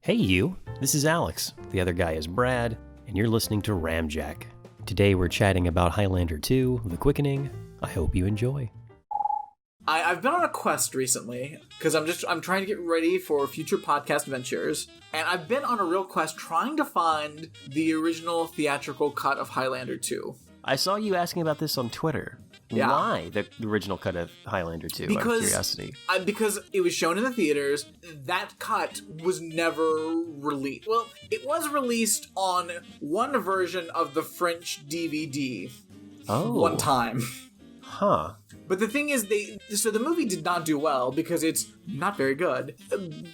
Hey you, this is Alex, the other guy is Brad, and you're listening to Ramjack. Today we're chatting about Highlander II, The Quickening. I hope you enjoy. I've been on a quest recently, because I'm trying to get ready for future podcast ventures, and I've been on a real quest trying to find the original theatrical cut of Highlander II. I saw you asking about this on Twitter. Yeah. Why the original cut of Highlander 2, out of curiosity? Because it was shown in the theaters. That cut was never released. Well, it was released on one version of the French DVD. Oh. One time. Huh. But the thing is, the movie did not do well because it's not very good.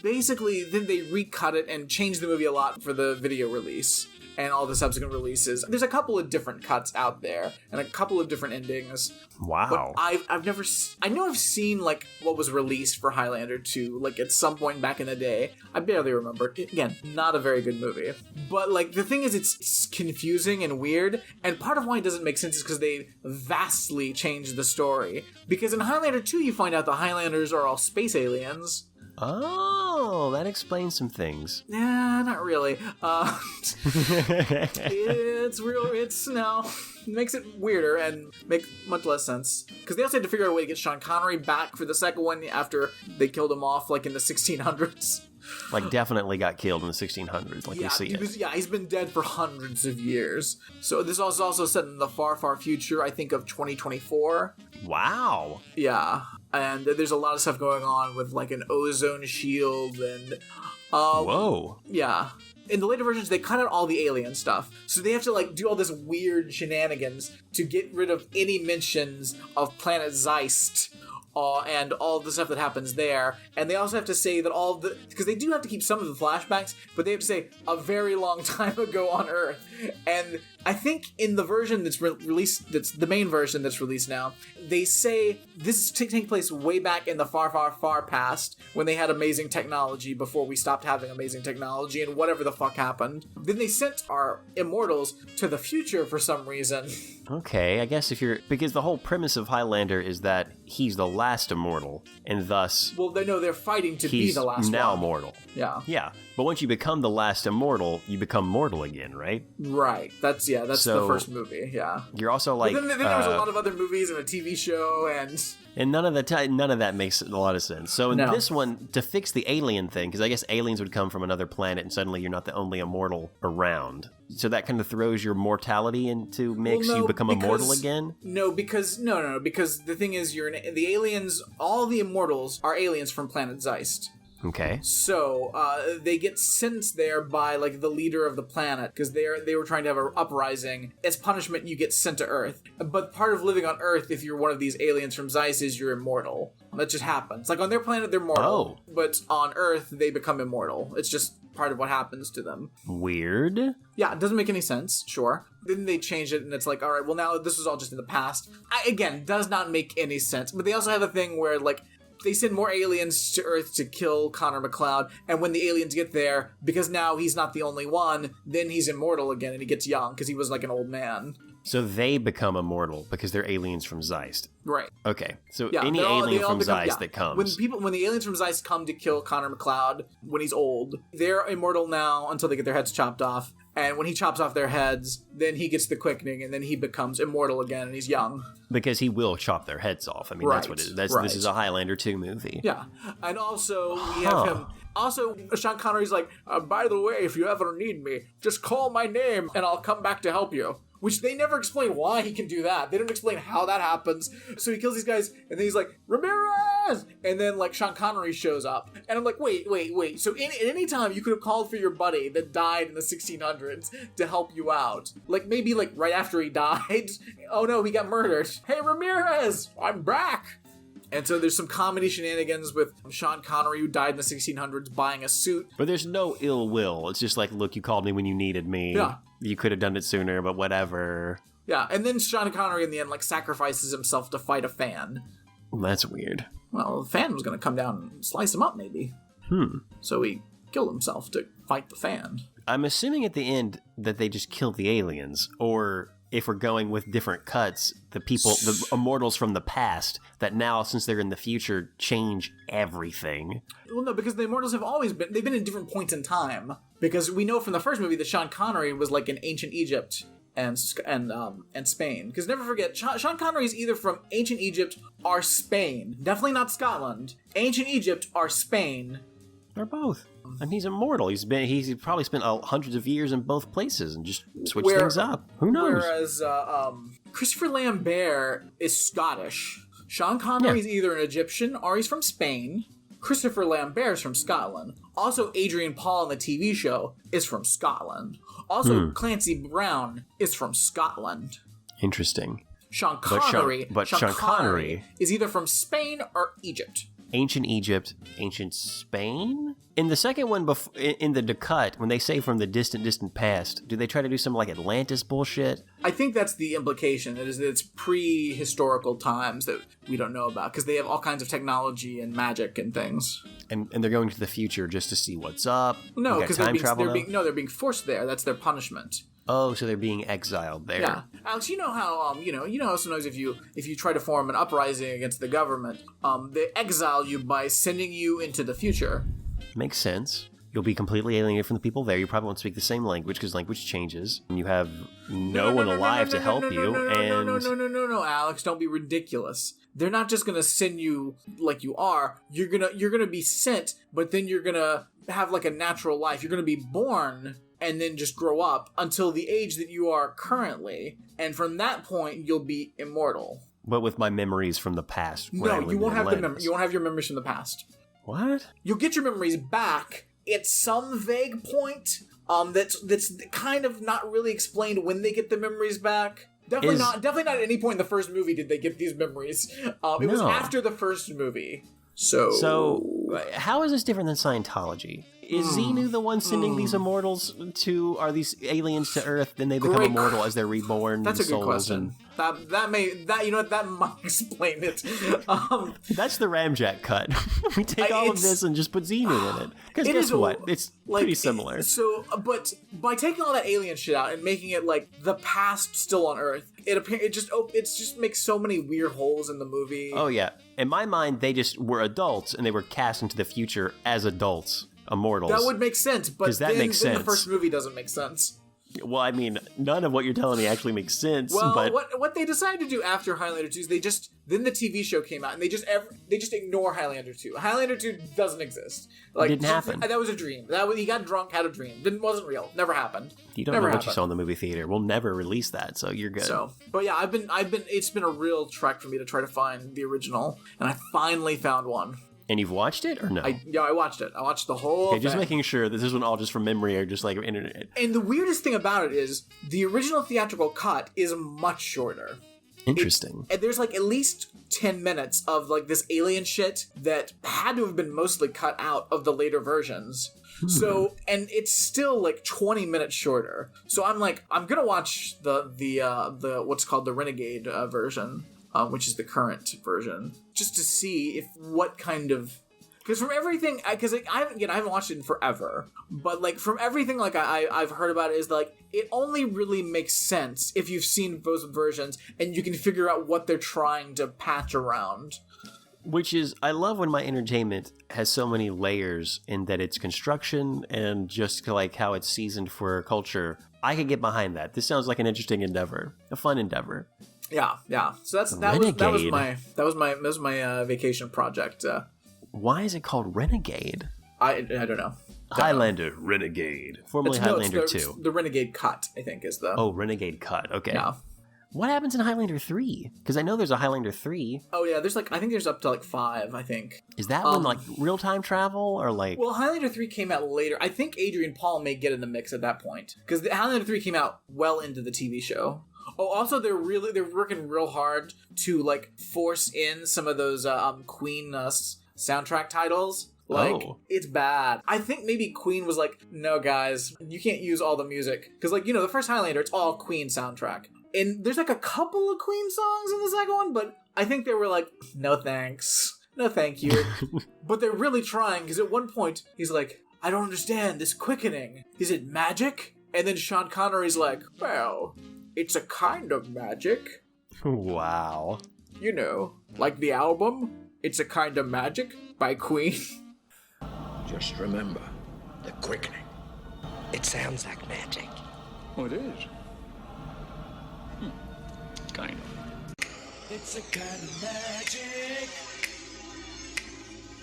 Basically, then they recut it and changed the movie a lot for the video release and all the subsequent releases. There's a couple of different cuts out there and a couple of different endings. Wow. But I know I've seen like what was released for Highlander 2 like at some point back in the day. I barely remember. Again, not a very good movie. But like the thing is, it's confusing and weird, and part of why it doesn't make sense is because they vastly changed the story. Because in Highlander 2 you find out the Highlanders are all space aliens. Oh, that explains some things. Nah, not really. It makes it weirder and makes much less sense. Because they also had to figure out a way to get Sean Connery back for the second one after they killed him off, like in the 1600s. Like, definitely got killed in the 1600s, like you see it. He's been dead for hundreds of years. So this was also set in the far, far future, I think, of 2024. Wow. Yeah. And there's a lot of stuff going on with, like, an ozone shield and... Whoa. Yeah. In the later versions, they cut out all the alien stuff. So they have to, like, do all this weird shenanigans to get rid of any mentions of Planet Zeist and all the stuff that happens there. And they also have to say that because they do have to keep some of the flashbacks, but they have to say a very long time ago on Earth. And I think in the version that's released, that's the main version that's released now, they say this is taking place way back in the far, far, far past when they had amazing technology before we stopped having amazing technology and whatever the fuck happened. Then they sent our immortals to the future for some reason. Okay, I guess because the whole premise of Highlander is that he's the last immortal, and thus... Well, they're fighting to be the last one. He's now mortal. Yeah. Yeah, but once you become the last immortal, you become mortal again, right? Right. That's the first movie, yeah. You're also like... But then there was a lot of other movies and a TV show, and none of that makes a lot of sense. So in this one, to fix the alien thing, because I guess aliens would come from another planet and suddenly you're not the only immortal around. So that kind of throws your mortality into mix. You become immortal again? No, because the thing is, the aliens, all the immortals are aliens from Planet Zeist. Okay. So, they get sent there by, like, the leader of the planet, because they were trying to have an uprising. As punishment, you get sent to Earth. But part of living on Earth, if you're one of these aliens from Zeist, is you're immortal. That just happens. Like, on their planet, they're mortal. Oh. But on Earth, they become immortal. It's just part of what happens to them. Weird. Yeah, it doesn't make any sense, sure. Then they change it, and it's like, all right, well, now this was all just in the past. Again, does not make any sense. But they also have a thing where, like, they send more aliens to Earth to kill Connor McLeod, and when the aliens get there, because now he's not the only one, then he's immortal again, and he gets young, because he was like an old man. So they become immortal because they're aliens from Zeist. Right. Okay. So any alien from Zeist that comes. When the aliens from Zeist come to kill Connor McLeod when he's old, they're immortal now until they get their heads chopped off. And when he chops off their heads, then he gets the quickening, and then he becomes immortal again, and he's young. Because he will chop their heads off. I mean, that's what it is. This is a Highlander 2 movie. Yeah. And also, we have him... Also, Sean Connery's like, by the way, if you ever need me, just call my name, and I'll come back to help you. Which they never explain why he can do that. They don't explain how that happens. So he kills these guys, and then he's like, Ramirez! And then, like, Sean Connery shows up. And I'm like, wait. So at any time, you could have called for your buddy that died in the 1600s to help you out. Like, maybe, like, right after he died. Oh, no, he got murdered. Hey, Ramirez! I'm back! And so there's some comedy shenanigans with Sean Connery, who died in the 1600s, buying a suit. But there's no ill will. It's just like, look, you called me when you needed me. Yeah. You could have done it sooner, but whatever. Yeah, and then Sean Connery in the end, like, sacrifices himself to fight a fan. That's weird. Well, the fan was going to come down and slice him up, maybe. So he killed himself to fight the fan. I'm assuming at the end that they just killed the aliens, or if we're going with different cuts, the immortals from the past, that now, since they're in the future, change everything. Well, no, because the immortals have always they've been in different points in time. Because we know from the first movie that Sean Connery was like in ancient Egypt and Spain. Because never forget, Sean Connery is either from ancient Egypt or Spain. Definitely not Scotland. Ancient Egypt or Spain. Or both. And he's immortal. He's probably spent hundreds of years in both places and just switched things up. Who knows? Whereas Christopher Lambert is Scottish. Sean Connery is either an Egyptian or he's from Spain. Christopher Lambert's from Scotland. Also, Adrian Paul on the TV show is from Scotland. Also, Clancy Brown is from Scotland. Interesting. Sean Connery is either from Spain or Egypt. Ancient Egypt, ancient Spain? In the second one, in the cut, when they say from the distant past, do they try to do some like Atlantis bullshit? I think that's the implication. It's prehistorical times that we don't know about, because they have all kinds of technology and magic and things. And they're going to the future just to see what's up? No, because they're being forced there. That's their punishment. Oh, so they're being exiled there. Yeah, Alex, you know how sometimes if you try to form an uprising against the government, they exile you by sending you into the future. Makes sense. You'll be completely alienated from the people there. You probably won't speak the same language because language changes. You have no one alive to help you. No, Alex, don't be ridiculous. They're not just gonna send you like you are. You're gonna be sent, but then you're gonna have like a natural life. You're gonna be born and then just grow up until the age that you are currently. And from that point, you'll be immortal. But with my memories from the past. No, you won't have you won't have your memories from the past. What? You'll get your memories back at some vague point. That's kind of not really explained when they get the memories back. Definitely not at any point in the first movie did they get these memories. It was after the first movie. So how is this different than Scientology? Is Xenu the one sending these immortals are these aliens to Earth, then they become immortal as they're reborn? That's a good question. That might explain it. That's the Ramjack cut. We take all of this and just put Xenu in it. Because guess what? It's pretty similar. But by taking all that alien shit out and making it like the past still on Earth, it just makes so many weird holes in the movie. Oh yeah. In my mind, they just were adults and they were cast into the future as adults. Immortals. That would make sense, but then the first movie doesn't make sense. Well, I mean, none of what you're telling me actually makes sense. Well, but what they decided to do after Highlander 2 is then the TV show came out and they just ignore Highlander 2. Highlander 2 doesn't exist. Like, it didn't happen. That was a dream. He got drunk, had a dream. Wasn't real. Never happened. You don't know what you saw in the movie theater. We'll never release that, so you're good. But yeah, it's been a real trek for me to try to find the original, and I finally found one. And you've watched it or no? I watched it. I watched the whole thing. Just making sure that this wasn't all just from memory or just like internet. And the weirdest thing about it is the original theatrical cut is much shorter. Interesting. And there's like at least 10 minutes of like this alien shit that had to have been mostly cut out of the later versions. So, and it's still like 20 minutes shorter. So I'm like, I'm gonna watch the what's called the Renegade version. Which is the current version, just to see what kind of, because from everything, because I haven't watched it in forever, but like from everything like I've heard about it is like it only really makes sense if you've seen both versions and you can figure out what they're trying to patch around. Which is, I love when my entertainment has so many layers in that it's construction and just like how it's seasoned for culture. I could get behind that. This sounds like an interesting endeavor, a fun endeavor. Yeah. So that was my vacation project. Why is it called Renegade? I don't know. Highlander Renegade, formerly Highlander 2. The Renegade cut, I think, is the. Oh, Renegade cut. Okay. Yeah. What happens in Highlander 3? Because I know there's a Highlander 3. Oh yeah, I think there's up to like 5. I think. Is that one like real time travel or like? Well, Highlander 3 came out later. I think Adrian Paul may get in the mix at that point because Highlander 3 came out well into the TV show. Oh, also they're working real hard to like force in some of those Queen soundtrack titles. Like, It's bad. I think maybe Queen was like, no guys, you can't use all the music. Because like, the first Highlander, it's all Queen soundtrack. And there's like a couple of Queen songs in the second one, but I think they were like, no thanks. No thank you. But they're really trying, because at one point, he's like, I don't understand this quickening. Is it magic? And then Sean Connery's like, well, it's a kind of magic. Wow. You know, like the album, It's a Kind of Magic by Queen. Just remember, the quickening. It sounds like magic. Oh, it is. Kind of. It's a kind of magic.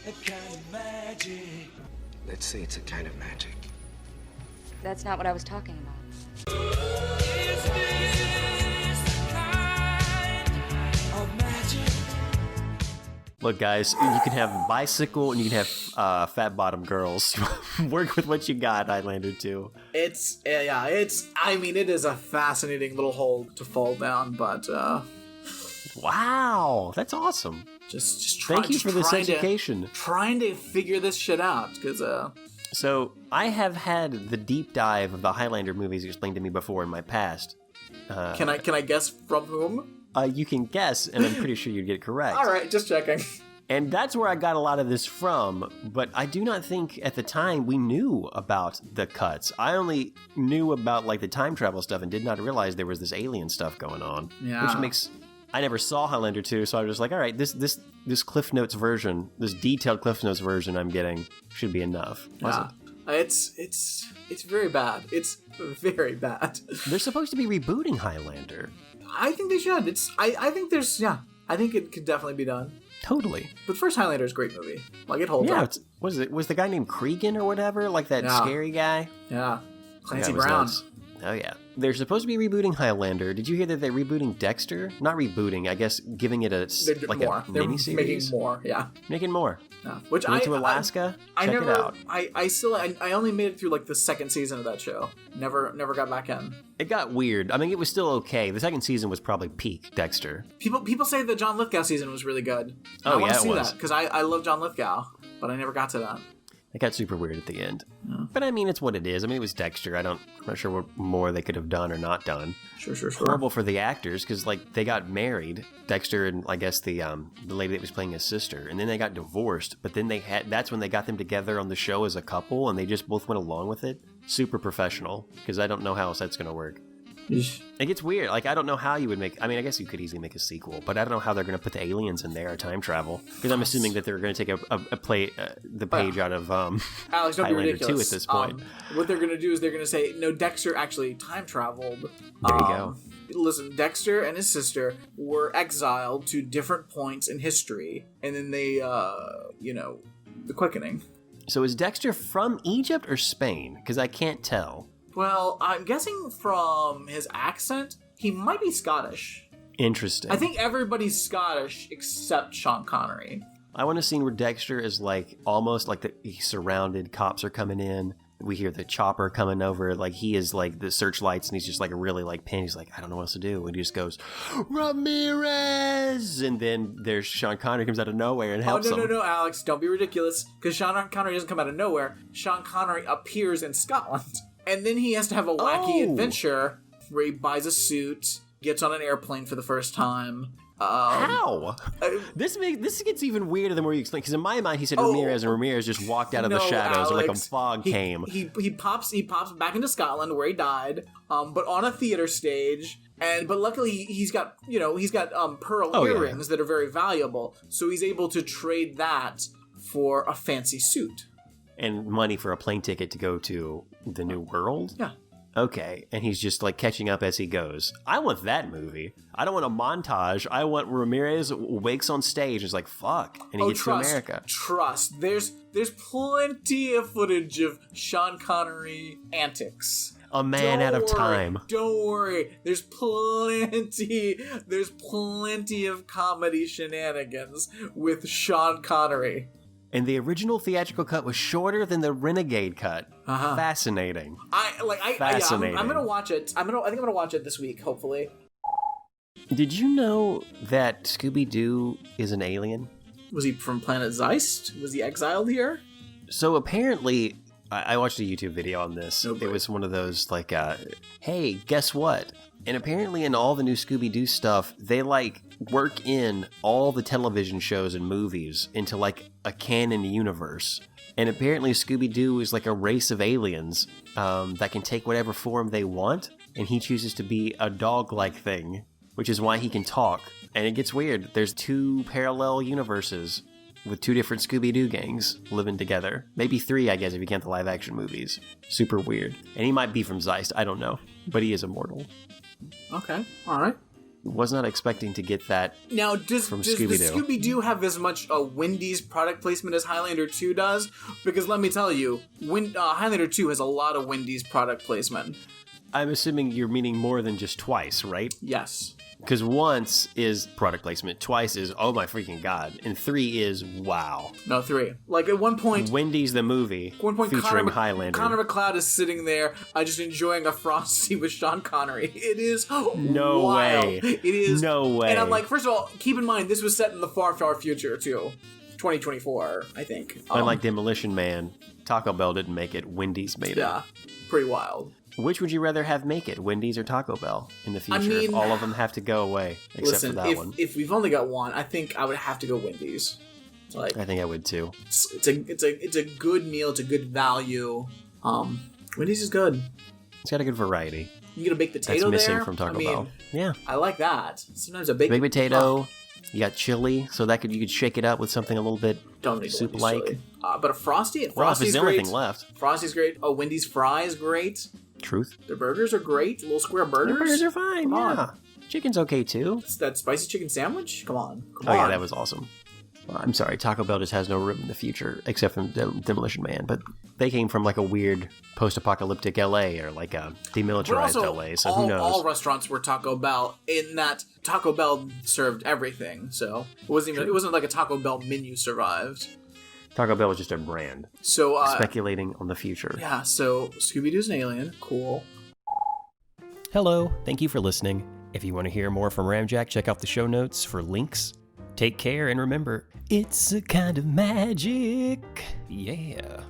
A kind of magic. Let's say it's a kind of magic. That's not what I was talking about. Is this the kind of magic? Look, guys, you can have bicycle and you can have fat bottom girls. Work with what you got, Highlander 2. It is a fascinating little hole to fall down, but Wow, that's awesome. Thank you for this education. Trying to figure this shit out, because So, I have had the deep dive of the Highlander movies explained to me before in my past. can I guess from whom? You can guess, and I'm pretty sure you'd get it correct. All right, just checking. And that's where I got a lot of this from, but I do not think at the time we knew about the cuts. I only knew about like the time travel stuff and did not realize there was this alien stuff going on. Yeah. Which makes... I never saw Highlander 2, so I was just like, all right, this Cliff Notes version, this detailed Cliff Notes version I'm getting should be enough. Yeah. It's very bad. It's very bad. They're supposed to be rebooting Highlander. I think they should. I think it could definitely be done. Totally. But the first Highlander is a great movie. Like, it holds up. Was the guy named Cregan or whatever? Like that scary guy? Yeah. Clancy Yeah, it was Brown. nuts. Oh, yeah. They're supposed to be rebooting Highlander. Did you hear that they're rebooting Dexter? Not rebooting, I guess giving it a miniseries? Making more, yeah. Making more. Yeah. Which Went to Alaska? Check it out. I only made it through like the second season of that show. Never got back in. It got weird. I mean, it was still okay. The second season was probably peak Dexter. People say the John Lithgow season was really good. Oh, I want yeah, to see it was. that because I love John Lithgow, but I never got to that. It got super weird at the end. Yeah. But I mean, it's what it is. I mean, it was Dexter. I'm not sure what more they could have done or not done. Sure. Horrible for the actors because like they got married, Dexter and I guess the lady that was playing his sister, and then they got divorced. But then that's when they got them together on the show as a couple, and they just both went along with it. Super professional because I don't know how else that's gonna work. It gets weird. Like, I don't know how you would make... I mean, I guess you could easily make a sequel, but I don't know how they're going to put the aliens in there or time travel. Because I'm assuming that they're going to take the page out of Alex, don't be Highlander ridiculous. 2 at this point. What they're going to do is they're going to say, no, Dexter actually time traveled. There you go. Listen, Dexter and his sister were exiled to different points in history, and then they, the Quickening. So is Dexter from Egypt or Spain? Because I can't tell. Well, I'm guessing from his accent, he might be Scottish. Interesting. I think everybody's Scottish except Sean Connery. I want a scene where Dexter is like almost like he's surrounded, cops are coming in. We hear the chopper coming over, like he is like the searchlights, and he's just like really like pinned. He's like, I don't know what else to do, and he just goes, Ramirez, and then there's Sean Connery comes out of nowhere and helps him. No, Alex, don't be ridiculous, because Sean Connery doesn't come out of nowhere. Sean Connery appears in Scotland, and then he has to have a wacky adventure where he buys a suit, gets on an airplane for the first time. How? This gets even weirder the more you explain. Because in my mind, he said Ramirez, and Ramirez just walked out of the shadows, or like a fog came. He pops back into Scotland where he died, but on a theater stage. But luckily he's got pearl earrings that are very valuable, so he's able to trade that for a fancy suit and money for a plane ticket to go to the New World. Yeah. Okay, and he's just like catching up as he goes. I want that movie. I don't want a montage. I want Ramirez wakes on stage and is like, fuck, and he gets to America. Trust. There's plenty of footage of Sean Connery antics. A man out of time. Don't worry. There's plenty of comedy shenanigans with Sean Connery. And the original theatrical cut was shorter than the Renegade cut. Uh-huh. Fascinating. Fascinating. I'm gonna watch it. I think I'm gonna watch it this week, hopefully. Did you know that Scooby-Doo is an alien? Was he from planet Zeist? Was he exiled here? So apparently, I watched a YouTube video on this. It was one of those like, hey, guess what? And apparently in all the new Scooby-Doo stuff, they like work in all the television shows and movies into like a canon universe. And apparently Scooby-Doo is like a race of aliens that can take whatever form they want. and he chooses to be a dog-like thing, which is why he can talk. And it gets weird. There's 2 parallel universes with 2 different Scooby-Doo gangs living together. Maybe 3, I guess, if you count the live-action movies. Super weird. And he might be from Zeist, I don't know. But he is immortal. Okay, alright. Was not expecting to get that now, does Scooby-Doo. Does Scooby-Doo have as much Wendy's product placement as Highlander 2 does? Because let me tell you, Highlander 2 has a lot of Wendy's product placement. I'm assuming you're meaning more than just twice, right? Yes. Because once is product placement, twice is, oh my freaking god, and 3 is, wow. No, 3. Like, at one point... Wendy's the movie, at one point, featuring Highlander. Connor McLeod is sitting there, just enjoying a Frosty with Sean Connery. It is no wild. way. It is... No way. And I'm like, first of all, keep in mind, this was set in the far, far future, too. 2024, I think. Unlike Demolition Man, Taco Bell didn't make it, Wendy's made it. Yeah, pretty wild. Which would you rather have make it, Wendy's or Taco Bell in the future? I mean, if all of them have to go away, except for that one. If we've only got one, I think I would have to go Wendy's. Like, I think I would too. It's a good meal. It's a good value. Wendy's is good. It's got a good variety. You get a baked potato That's missing there? from Taco Bell. Yeah, I like that. Sometimes a baked potato. You got chili, so that you could shake it up with something a little bit soup-like. But a Frosty, Frosty is the only thing left. Frosty's great. Oh, Wendy's fries great. Truth. Their burgers are great. Little square burgers. Their burgers are fine. Come yeah. on. Chicken's okay too. It's that spicy chicken sandwich. Come on. Yeah, that was awesome. I'm sorry, Taco Bell just has no room in the future, except for Demolition Man. But they came from like a weird post-apocalyptic LA or like a demilitarized LA. So who knows? All restaurants were Taco Bell in that Taco Bell served everything. So it wasn't like a Taco Bell menu survived. Taco Bell was just a brand. So speculating on the future. Yeah. So Scooby-Doo's an alien. Cool. Hello. Thank you for listening. If you want to hear more from Ramjack, check out the show notes for links. Take care and remember, it's a kind of magic. Yeah.